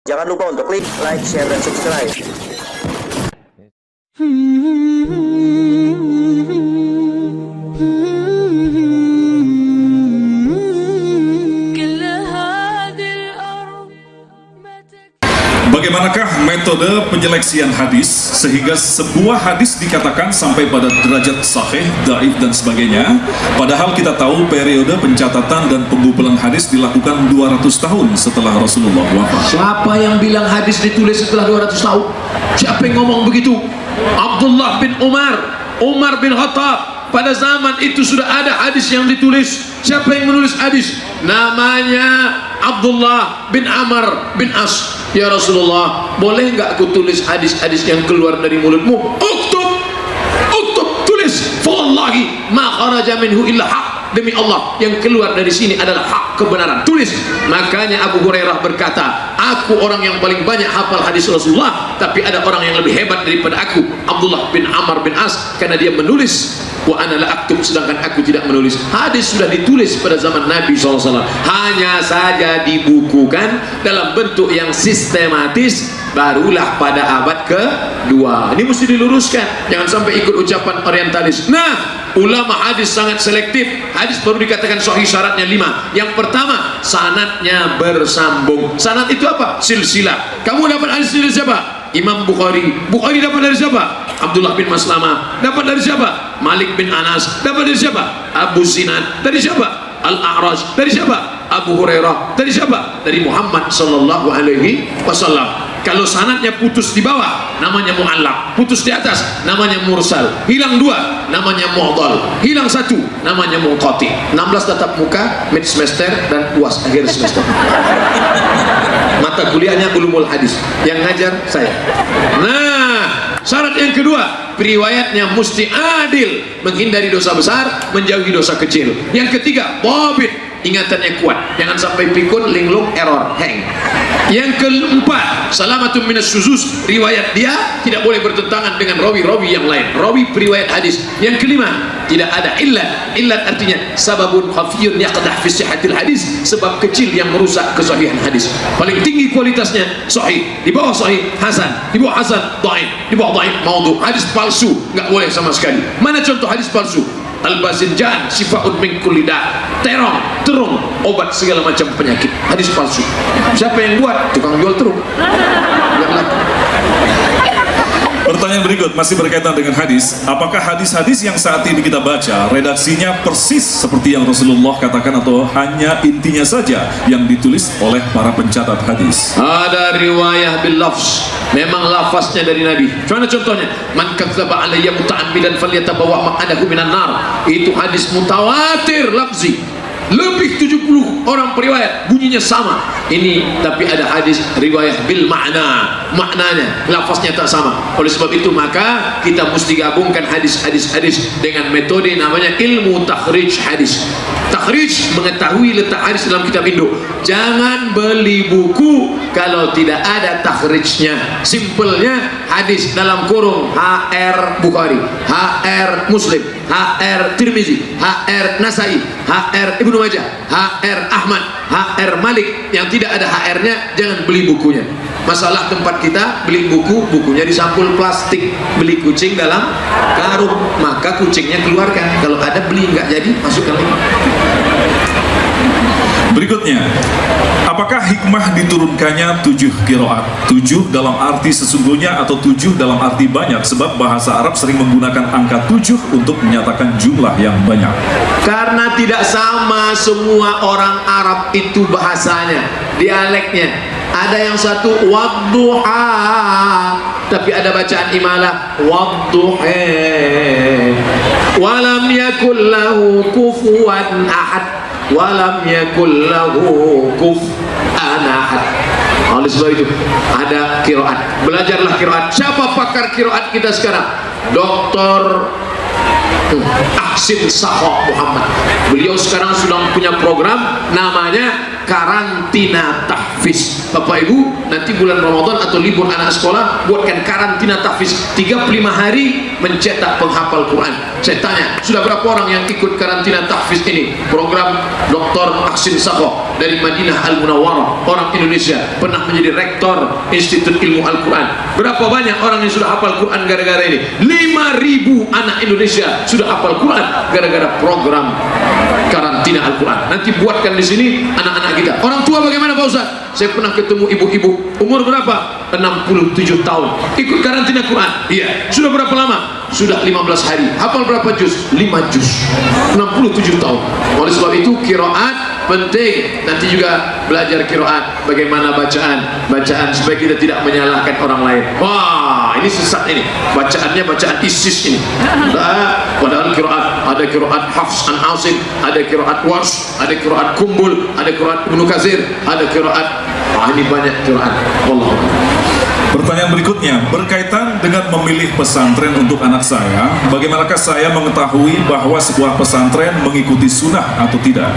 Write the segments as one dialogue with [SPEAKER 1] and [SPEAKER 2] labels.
[SPEAKER 1] Jangan lupa untuk klik like, share, dan subscribe.
[SPEAKER 2] Bagaimanakah metode penyeleksian hadis sehingga sebuah hadis dikatakan sampai pada derajat sahih, dhaif, dan sebagainya, padahal kita tahu periode pencatatan dan pengumpulan hadis dilakukan 200 tahun setelah Rasulullah wafat.
[SPEAKER 3] Siapa yang bilang hadis ditulis setelah 200 tahun? Siapa yang ngomong begitu? Abdullah bin Umar bin Khattab. Pada zaman itu sudah ada hadis yang ditulis. Siapa yang menulis hadis? Namanya Abdullah bin Amr bin As. Ya Rasulullah, boleh nggak aku tulis hadis-hadis yang keluar dari mulutmu? Uktub, tulis. Fawallahi ma kharaja minhu illa haq. Demi Allah, yang keluar dari sini adalah hak, kebenaran. Tulis. Makanya Abu Hurairah berkata, aku orang yang paling banyak hafal hadis Rasulullah, tapi ada orang yang lebih hebat daripada aku, Abdullah bin Amr bin As, karena dia menulis. Wa ana la aktub, sedangkan aku tidak menulis. Hadis sudah ditulis pada zaman Nabi SAW, hanya saja dibukukan dalam bentuk yang sistematis barulah pada abad kedua. Ini mesti diluruskan, jangan sampai ikut ucapan orientalis. Nah, ulama hadis sangat selektif. Hadis baru dikatakan sahih syaratnya 5. Yang pertama, sanadnya bersambung. Sanad itu apa? Silsilah. Kamu dapat hadis dari siapa? Imam Bukhari. Bukhari dapat dari siapa? Abdullah bin Maslamah. Dapat dari siapa? Malik bin Anas. Dapat dari siapa? Abu Sinan. Dari siapa? Al-A'raj. Dari siapa? Abu Hurairah. Dari siapa? Dari Muhammad sallallahu alaihi wasallam. Kalau sanadnya putus di bawah, namanya mu'allaq. Putus di atas, namanya mursal. Hilang 2, namanya mu'dhal. Hilang 1, namanya munqati. 16 tatap muka, mid semester dan UAS akhir semester. Mata kuliahnya ulumul hadis. Yang ngajar saya. Nah, syarat yang kedua, riwayatnya mesti adil, menghindari dosa besar, menjauhi dosa kecil. Yang ketiga, dhabit, ingatannya kuat, jangan sampai pikun, linglung, error, hang. Yang keempat, salamatun minas syuzuz, riwayat dia tidak boleh bertentangan dengan rawi-rawi yang lain, rawi periwayat hadis. Yang kelima, tidak ada illat. Illat artinya sababun khafiyun yaqdah fi sihhatil hadis, sebab kecil yang merusak kesahihan hadis. Paling tinggi kualitasnya sahih, di bawah sahih hasan, di bawah hasan dhaif, di bawah dhaif maudhu. Hadis palsu nggak boleh sama sekali. Mana contoh hadis palsu? Al-Bazinjan sifaun min kulli da', terung obat segala macam penyakit. Hadis palsu. Siapa yang buat? Tukang jual terung.
[SPEAKER 2] Pertanyaan berikut masih berkaitan dengan hadis. Apakah hadis-hadis yang saat ini kita baca redaksinya persis seperti yang Rasulullah katakan, atau hanya intinya saja yang ditulis oleh para pencatat hadis?
[SPEAKER 3] Ada riwayah bil lafz, memang lafaznya dari Nabi. Mana contohnya? Man kadzdzaba alayya muta'ammidan falyatabawa maq'adahu minan nar. Itu hadis mutawatir lafzi. Lebih 70 orang periwayat, bunyinya sama. Ini tapi ada hadis riwayat bil makna, maknanya, lafaznya tak sama. Oleh sebab itu maka kita mesti gabungkan hadis-hadis dengan metode namanya ilmu takhrij hadis. Takhrij, mengetahui letak hadis dalam kitab induk. Jangan beli buku kalau tidak ada takhrijnya. Simpelnya hadis dalam kurung HR Bukhari, HR Muslim, HR Tirmizi, HR Nasai, HR Ibnu Majah, HR Ahmad, HR Malik. Yang tidak ada HR-nya jangan beli bukunya. Masalah tempat kita beli buku, bukunya di sampul plastik. Beli kucing dalam karung, maka kucingnya keluarkan. Kalau ada beli, nggak jadi, masukkan lagi.
[SPEAKER 2] Berikutnya, apakah hikmah diturunkannya 7 qiraat? 7 dalam arti sesungguhnya atau 7 dalam arti banyak? Sebab bahasa Arab sering menggunakan angka 7 untuk menyatakan jumlah yang banyak.
[SPEAKER 3] Karena tidak sama semua orang Arab itu bahasanya, dialeknya. Ada yang satu wadduha, tapi ada bacaan imalah wadduha. Walam yakul lahu kufuwan ahad. Walam yakul lahu kufuwan ahad. Oleh sebab itu ada qiraat. Belajarlah qiraat. Siapa pakar qiraat kita sekarang? Dr. Ahsin Sakho Muhammad. Beliau sekarang sudah punya program namanya karantina tahfiz. Bapak Ibu, nanti bulan Ramadan atau libur anak sekolah, buatkan karantina tahfiz 35 hari mencetak penghafal Quran. Saya tanya, sudah berapa orang yang ikut karantina tahfiz ini? Program Dr. Ahsin Sakho. dari Madinah Al-Munawwarah, orang Indonesia, pernah menjadi rektor Institut Ilmu Al-Quran. Berapa banyak orang yang sudah hafal Quran gara-gara ini? 5.000 anak Indonesia sudah hafal Quran gara-gara program karantina Al-Quran. Nanti buatkan di sini anak-anak kita. Orang tua bagaimana Pak Ustaz? Saya pernah ketemu ibu-ibu, umur berapa? 67 tahun, ikut karantina Quran. Iya. Sudah berapa lama? Sudah 15 hari. Hafal berapa juz? 5 juz. 67 tahun. Oleh sebab itu qiraat penting. Nanti juga belajar qiraat, bagaimana bacaan supaya kita tidak menyalahkan orang lain. Wah, ini sesat ini. Bacaannya bacaan ISIS ini. Nah, padahal qiraat, ada qiraat Hafs an Asim, ada qiraat Warsh, ada qiraat Kumbul, ada qiraat Ibnu Katsir, ada qiraat ini banyak qiraat. Wallahu a'lam.
[SPEAKER 2] Pertanyaan berikutnya berkaitan dengan memilih pesantren untuk anak saya. Bagaimanakah saya mengetahui bahwa sebuah pesantren mengikuti sunnah atau tidak?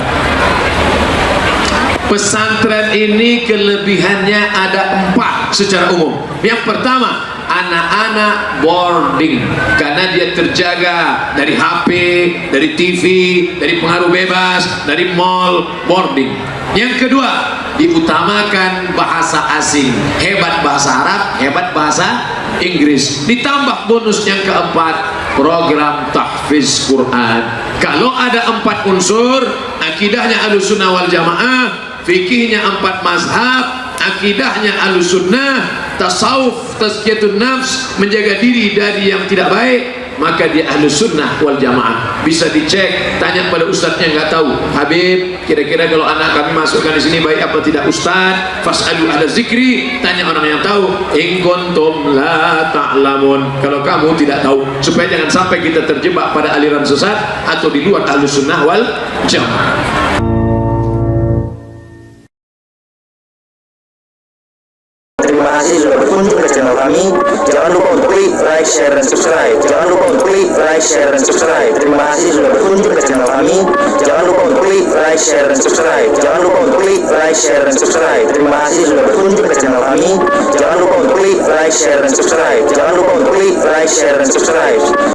[SPEAKER 3] Pesantren ini kelebihannya ada 4 secara umum. Yang pertama, anak-anak boarding, karena dia terjaga dari HP, dari TV, dari pengaruh bebas, dari mall, boarding. Yang kedua, diutamakan bahasa asing, hebat bahasa Arab, hebat bahasa Inggris. Ditambah bonus yang keempat, program tahfiz Quran. Kalau ada 4 unsur, akidahnya Ahlussunnah wal Jamaah, fikihnya 4 mazhab, akidahnya Ahlussunnah, tasawuf, tazkiyatun nafs, menjaga diri dari yang tidak baik, maka dia Ahlussunnah wal Jamaah. Bisa dicek, tanya pada ustadznya nggak tahu. Habib, kira-kira kalau anak kami masukkan di sini baik apa tidak ustadz? Fas'alu ahla zikri, tanya orang yang tahu. In kuntum la ta'lamun, kalau kamu tidak tahu, supaya jangan sampai kita terjebak pada aliran sesat atau di luar Ahlussunnah wal Jamaah.
[SPEAKER 1] Terima kasih sudah berkunjung ke channel kami. Jangan lupa untuk klik like, share, dan subscribe. Jangan lupa untuk klik like, share, dan subscribe. Terima kasih sudah berkunjung ke channel kami. Jangan lupa untuk klik like, share, dan subscribe. Jangan lupa untuk klik like, share, dan subscribe. Terima kasih sudah berkunjung ke channel kami. Jangan lupa untuk klik like, share, dan subscribe. Jangan lupa untuk klik like, share, dan subscribe.